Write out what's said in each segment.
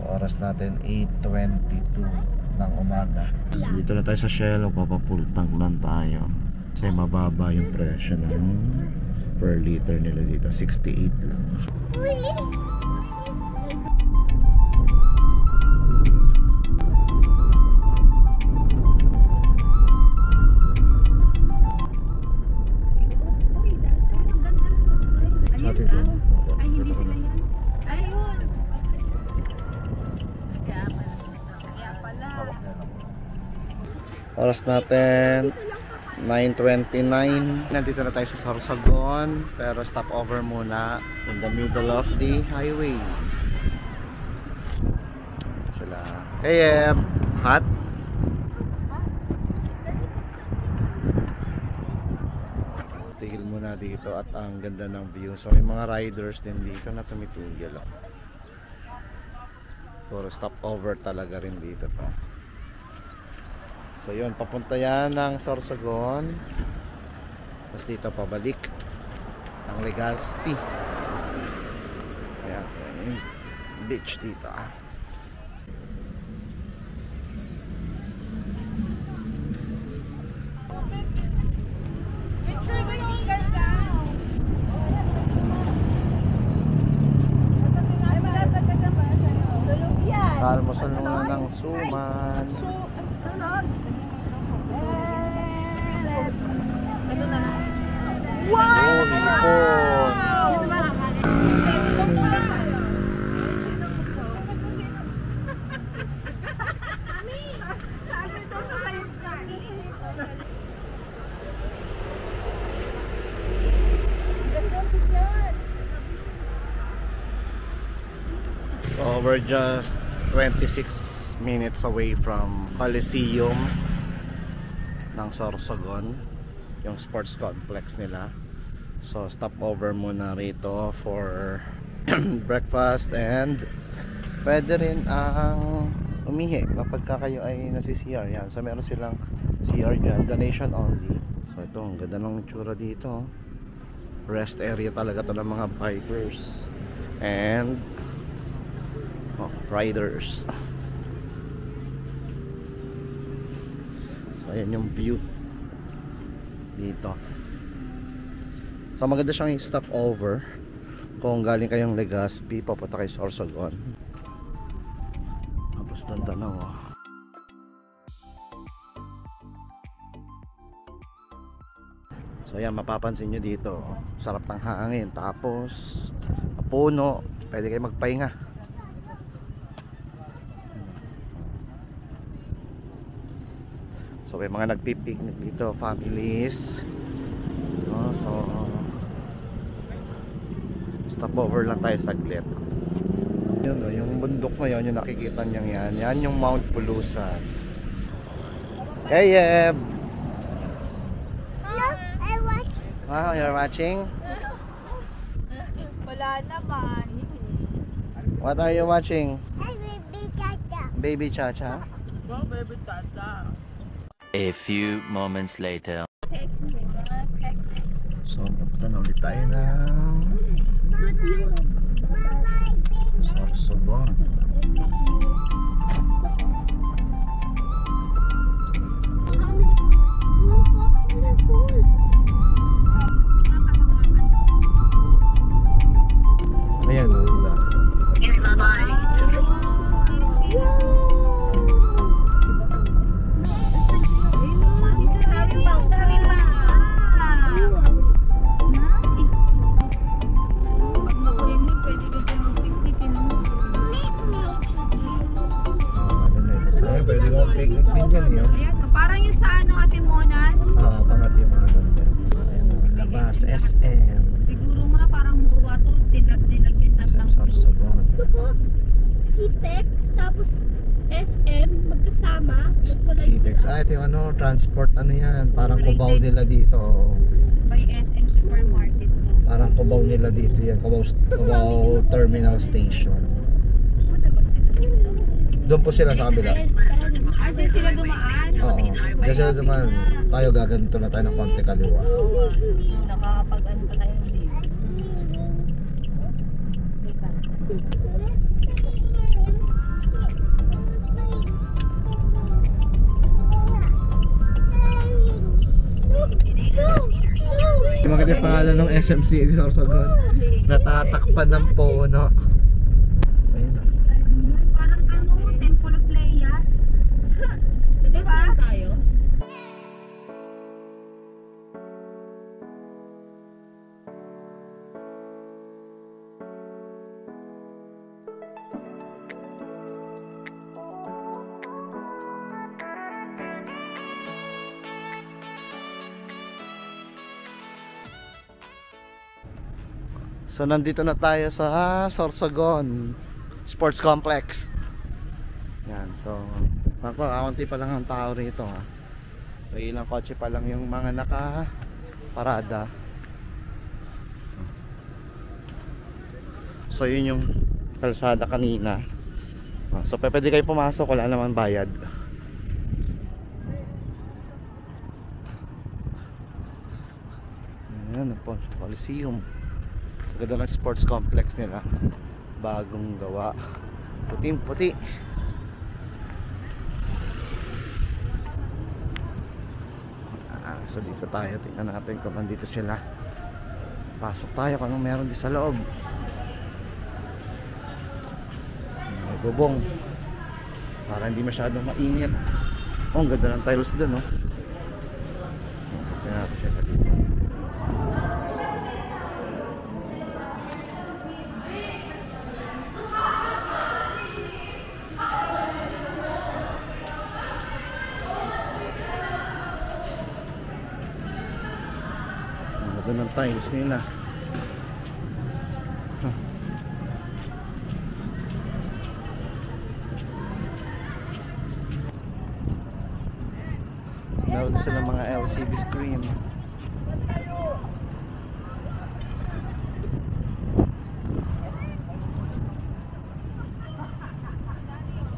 Oras natin 8:22 ng umaga. Dito na tayo sa Shell, papafull tank lang tayo. Kasi mababa yung presyo ng per liter nila dito, 68 lang. Ay, hindi sila yan. Ayun. Kaya pala. Oras natin 9:29. Nandito na tayo sa Sorsogon, pero stop over muna in the middle of the highway. Sila. Hey, hot. Tigil muna dito at ang ganda ng view. So may mga riders din dito na tumitigil. Puro stop over talaga rin dito pa. So yun, papunta yan ng Sorsogon. Tapos dito pabalik ng Legazpi. Ayan, yung beach dito. Almusal muna ng suman. Wow! Hipon! So we're just 26 minutes away from Coliseum ng Sorsogon, yung sports complex nila. So stop over muna rito for breakfast, and pwede rin ang umihi kapag kayo ay nasi-CR. Yan, so meron silang CR dyan, donation only. So ito, ang ganda ng tsura dito. Rest area talaga to ng mga bikers and riders. So ayan yung view dito. So maganda siyang stop over kung galing kayong Legazpi papunta kay Sorsogon. Tapos Dandanao. So ayan, mapapansin nyo dito, sarap ng hangin, tapos puno, pwede kayo magpahinga. So may mga nagpipiknik dito, families. So stop over lang tayo saglit. Yun, yung bundok na yun, yung nakikita nyo yan, yan yung Mount Pulusan. Hey Eb! Hello, I watch. Wow, you're watching? Wala naman. What are you watching? Baby Chacha. Baby Chacha? Go, baby tata. A few moments later. So, napunta na ulit tayo ng Sorsogon. Ayan, wala. Pwede kong picnic din dyan yun. Ayan, parang yung sa ano, Ate Monan. Pangat yung mga doon. Ayan, labas, SM. Siguro nga parang muwa to, nilagyan na ng Sorsogon. Citex, tapos SM, magkasama. Citex. Ito yung ano, transport ano yan. Parang Cubao nila dito. by SM Supermarket po. Parang Cubao nila dito yan. Cubao Terminal Station. Doon po sila sa kabila. Asan sila dumaan? Oo. Diyan sila dumaan. Tayo gaganto na tayo ng konti kaliwa. Nakakapag-ano pa tayo ng video. Ano yung pangalan ng SMC di Sorsogon? Natatakpan ng puno. Ayun. Parang ano, Temple of Leia. Di ba? Tayo? So nandito na tayo sa Sorsogon Sports Complex. Yan, so kaunti pa lang ang tao rito ha. So ilang kotse pa lang yung mga nakaparada. So yun yung kalsada kanina. So pwede kayo pumasok, wala naman bayad. Ayan, Coliseum. Ganda ng sports complex nila, bagong gawa, puting puti. So dito tayo, tingnan natin kung nandito sila. Pasok tayo kung anong meron di sa loob. May bubong para hindi masyadong mainit. Oh, ang ganda ng tiles dun, no? Tingnan natin sila dito. Ganda ng tiles nila. Meron sila mga LCD screen.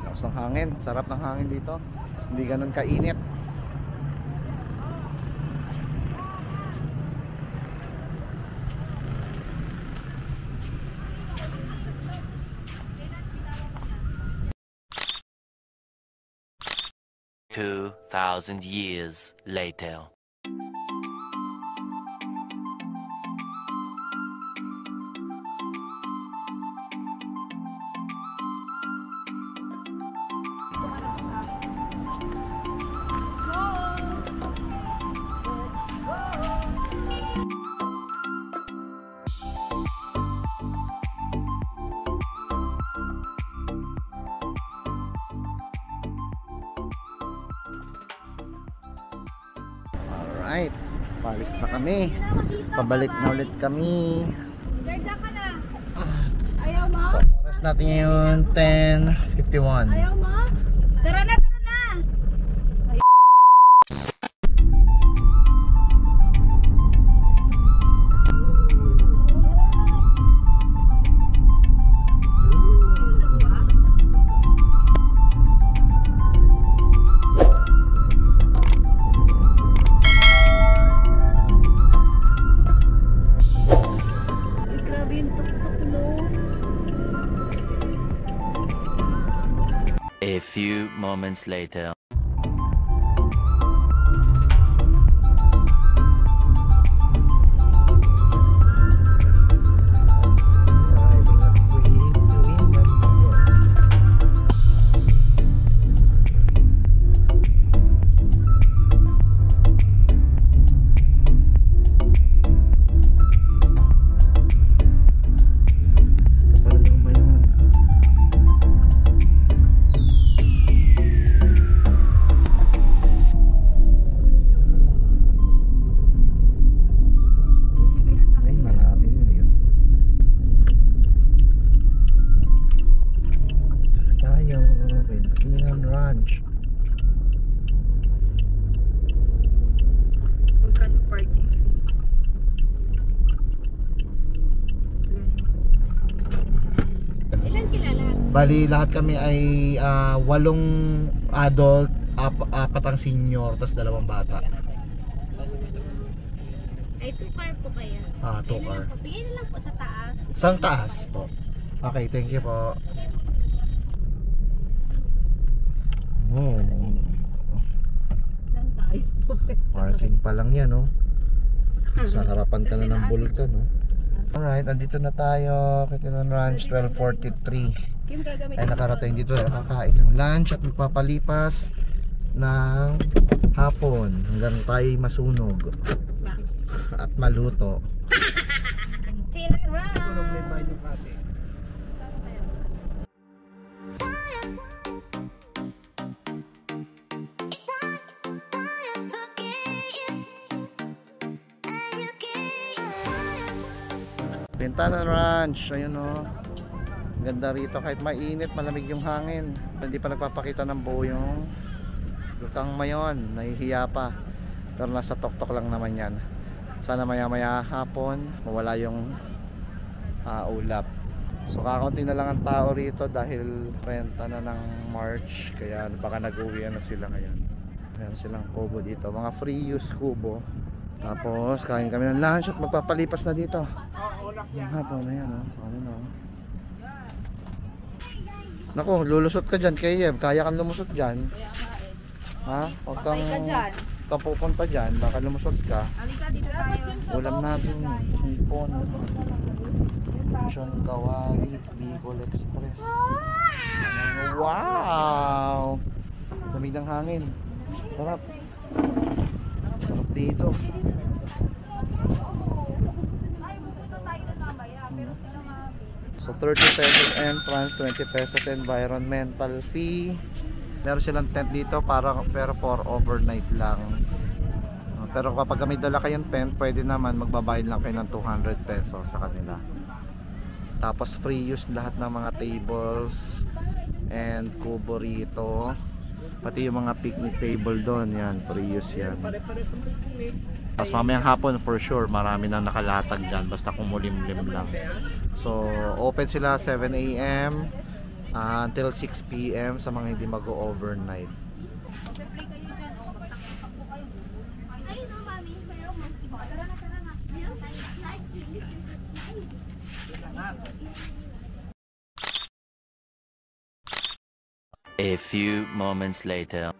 Lakas ng hangin, sarap ng hangin dito. Hindi ganun kainit. Two 2,000 years later. Alright, palis na kami. Pabalik na ulit kami. Ganda ka na. Ayaw mo? So, oras natin ngayon 10:51. Ayaw mo? Tara na, tara na. A few moments later. Bali lahat kami ay 8 adult, 4 ang senior, tapos 2 bata. Ay, 2 car po kaya? 2 car. Bigyan na lang po sa taas. Sang taas po. Okay, thank you po. Saan tayo? Parking pa lang yan, oh. Sa harapan ka na ng bulkan, no? Alright, andito na tayo. Kitinan Ranch, 12:43. Ay nakarating dito, kakain ng lunch at magpapalipas ng hapon hanggang tayo masunog at maluto. Chill around. Bentanan Ranch, ayun o. Ganda rito kahit mainit, malamig yung hangin. Hindi pa nagpapakita ng buo yung lutang mayon, nahihiya pa. Pero nasa tok-tok lang naman yan. Sana maya-maya hapon, mawala yung ulap. So kakaunti na lang ang tao rito dahil renta na ng March. Kaya baka nag-uwi na sila ngayon. Meron silang kubo dito, mga free use kubo. Tapos kain kami ng lunch at magpapalipas na dito. Yung hapon na yan, so ano na. Naku, lulusot ka dyan kay Yeb. Kaya kang lumusot dyan. Ha? Huwag kang pupunta dyan, baka lumusot ka. Halika dito tayo. Ulam natin, hipon, Chon Kawali, Bicol Express. Wow! Lamig ng hangin. Sarap. Sarap dito. So 30 pesos entrance, 20 pesos environmental fee. Meron silang tent dito pero for overnight lang. Pero kapag may dala kayong tent, pwede naman magbabayad lang kayo ng 200 pesos sa kanila. Tapos free use lahat ng mga tables and kubo rito. Pati yung mga picnic table doon, yan, free use yan. Tapos mamayang hapon for sure, marami nang nakalatag dyan, basta kumulimlim lang. So open sila 7 AM until 6 PM sa mga hindi mag-overnight. A few moments later.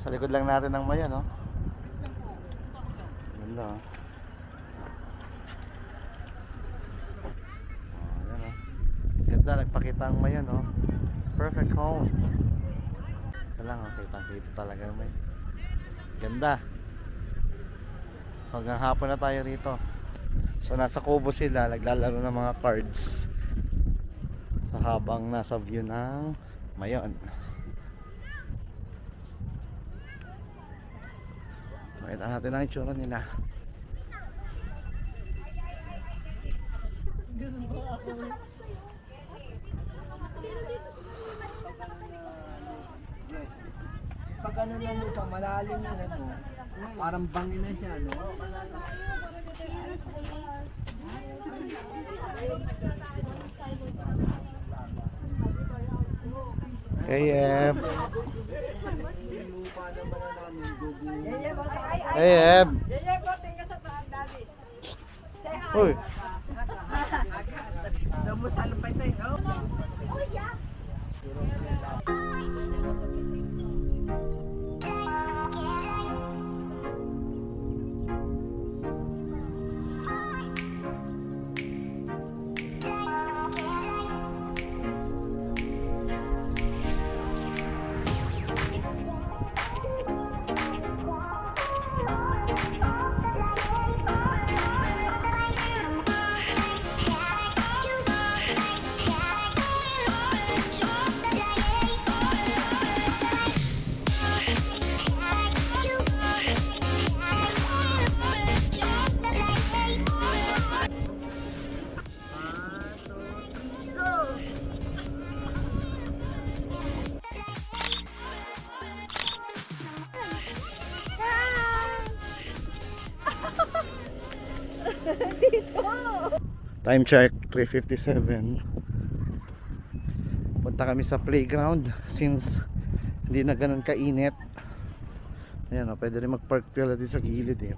Sa likod lang natin ng maya, no? Ganda, oh. Ayan, oh. Ganda, nagpakita ang maya, no? Perfect home. Ito lang, oh. Kitang-kita talaga may. Ganda. So hanggang hapon na tayo rito. So nasa kubo sila, naglalaro ng mga cards. Sa habang nasa view ng mayon. Makita natin ang itsura nila. Pag ano na lupa, malalim na ano, parang bangin na siya, no? Hey, Eb. Hey, Eb. Uy. Time check, 3:57. Punta kami sa playground since hindi na ganun kainit. Ayan o, pwede rin mag-park pala din sa gilid eh.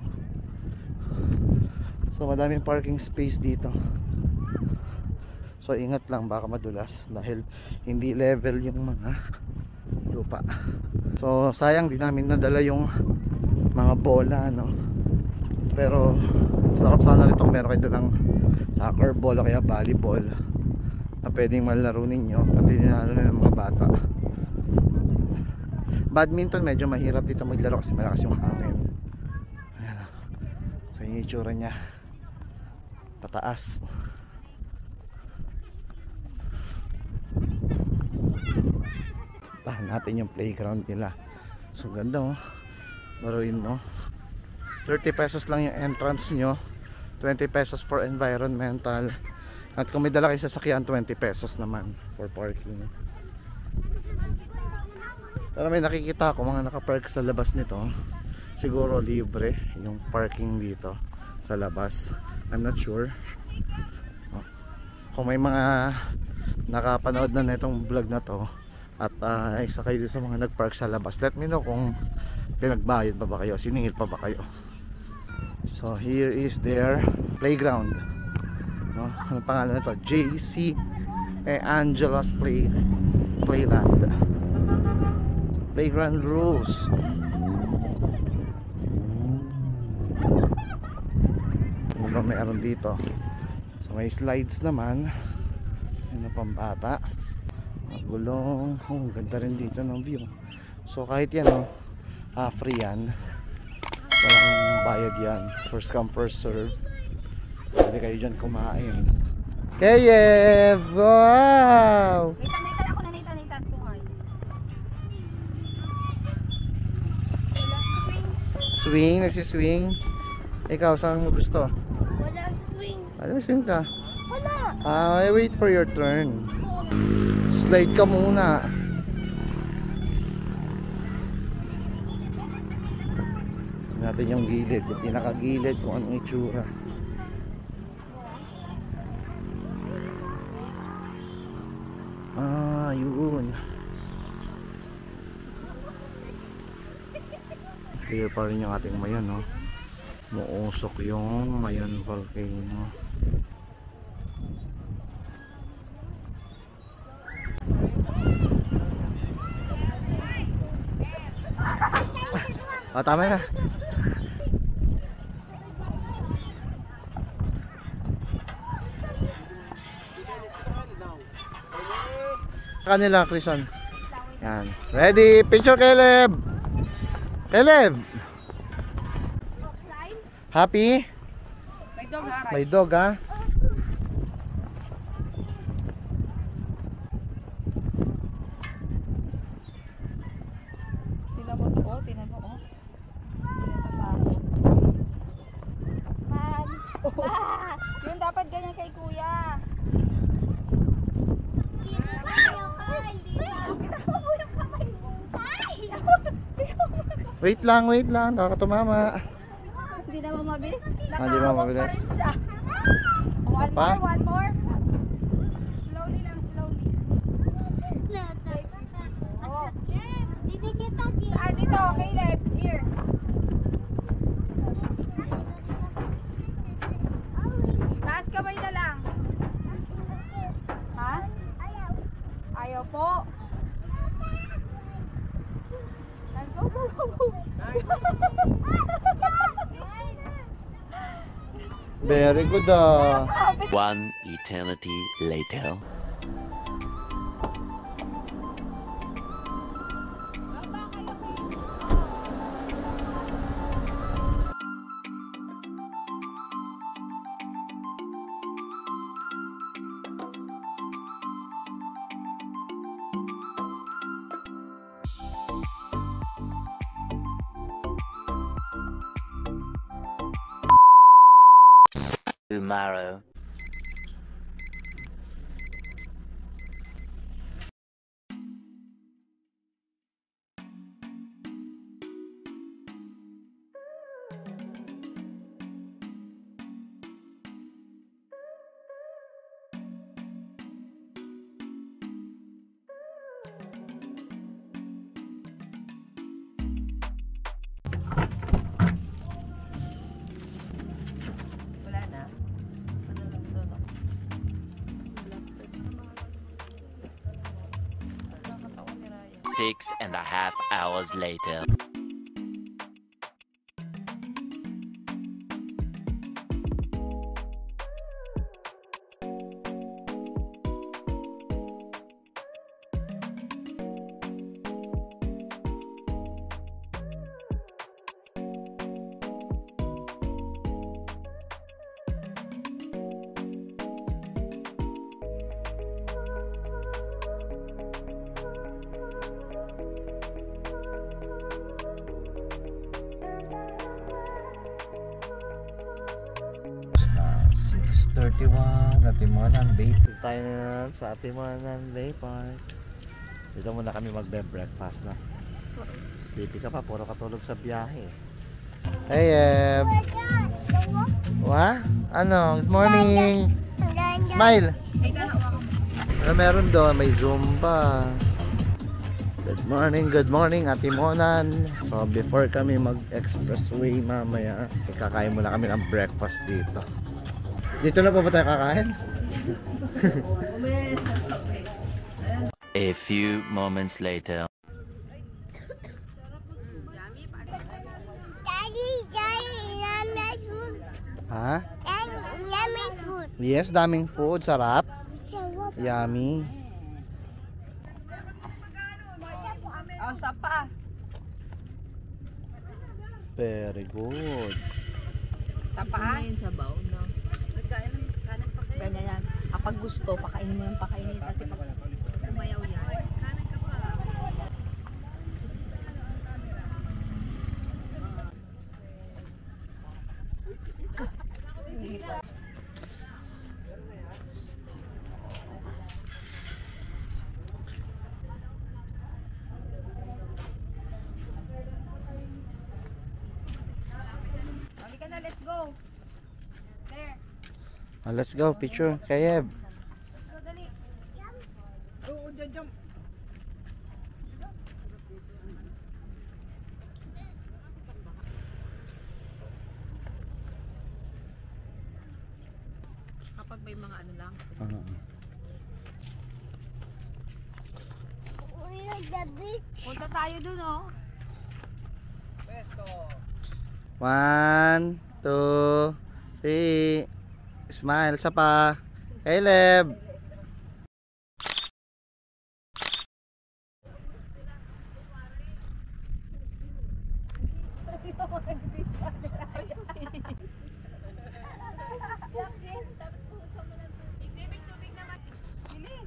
So madaming parking space dito. So ingat lang, baka madulas dahil hindi level yung mga lupa. So sayang di namin nadala yung mga bola, no? Pero sarap sana rin itong meron kayo ng soccer ball o kaya volleyball na pwedeng malaro ninyo at dinalo na ng mga bata. Badminton medyo mahirap dito maglaro kasi malakas yung hangin. Ayan, so yung itsura nya pataas. Tahan natin yung playground nila. So ganda oh, laruin mo. 30 pesos lang yung entrance nyo, 20 pesos for environmental, at kung may dala kayo sasakyan 20 pesos naman for parking. Pero may nakikita ako mga nakapark sa labas nito, siguro libre yung parking dito sa labas, I'm not sure. Kung may mga nakapanood na nitong vlog na to at isa kayo sa mga nagpark sa labas, let me know kung pinagbayad pa ba kayo, siningil pa ba kayo. So here is their playground, no? Ano pangalan nito? JC Angela's Playland. Playground rules. Ano ba meron dito? So may slides naman. Ano pang bata? Magulong. Oh, ganda rin dito ng view. So kahit yan, no, free yan. Walang bayad yan. First come first serve. Pwede kayo dyan kumain. Keyev! Wow! Naitan ako na naitan tuhay. Swing, nagsiswing. Ikaw, saan mo gusto? Walang swing. Ano, swing ka? Wala. I wait for your turn. Slide ka muna. Natin yung gilid, yung pinakagilid kung anong itsura. Yun. Clear pa rin yung ating Mayon, no? Muusok yung Mayon volcano. Tama na. Kanila, Krison. Yan. Ready? Picture, Caleb! Caleb! Happy? May dog ha? May dog, ha? Tinan mo to, oh. Tinan mo, oh. Yun dapat ganyan kay kuya. Wait lang. Nakakatumama. Hindi naman mabilis. Hindi ba mabilis? One Pa? more. Slowly lang, slowly. Oh. Dito kita Dito, Caleb. Here. Taas kamay na lang. Ha? Ayaw po. Go. Very good, One eternity later. Tomorrow. 6.5 hours later. Atimanan Bay. Tayo na sa Atimanan Bay Park. Dito muna kami magbe-breakfast na. Sleepy ka pa, puro katulog sa biyahe. Hey, What? Ano? Good morning. Smile. Ano meron doon? May Zumba. Good morning, Atimonan. So before kami mag-expressway mamaya, kakain muna kami ng breakfast dito. Dito na pa ba tayo kakain? A few moments later. Daddy, yummy food. Ha? Yummy food. Yes, daming food. Sarap. Sarap. Yummy. Oh, sapa. Very good. Sapa? Yung sabaw, no? Ganyan yan. Kapag gusto, pakainin mo ng pakainin. Kasi pag umayaw yan. Halika na, let's go. There. Let's go, picture. Kayeb. Go, dali. Oo, jump. Kapag may mga ano lang. We're at the beach. Punta tayo dun, oh. 1, 2, 3. Smile, sa pa. Caleb.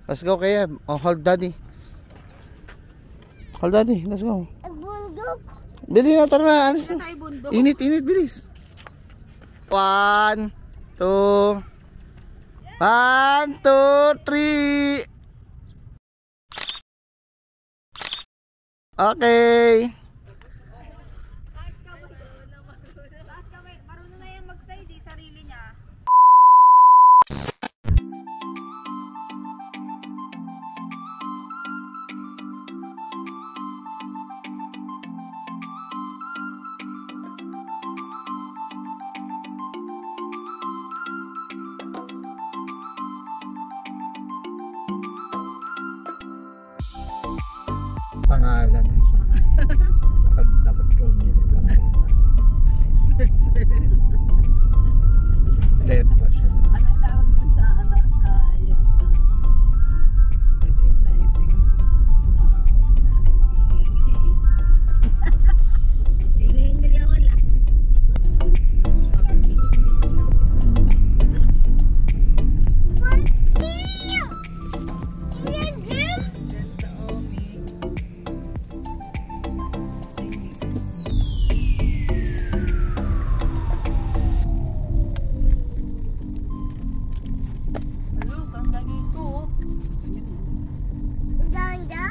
Let's go, Caleb. Oh, hold daddy. Hold daddy, let's go. Bundok. Bili na, tara na. Alis na. Tayo bundok. Init, bilis. 1, 2, 1, 2, 3. Okay. Taas kamay. Marunong na yan mag-stay, di sarili niya. Pangalan. Dapat draw niya yung pangalan. Late pa siya. Anong tawag yun sa ano? Sa yung recognizing. Hindi ako lang. Ayun, ganda dito. Ganda.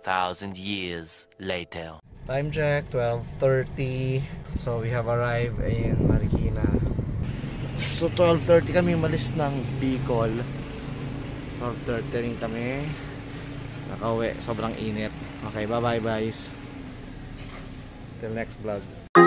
2,000 years later. Time check, 12:30. So we have arrived in Marikina. So 12:30 kami umalis ng Bicol. 12:30 rin kami nakauwi. Sobrang init. Okay, bye bye guys. Till next vlog.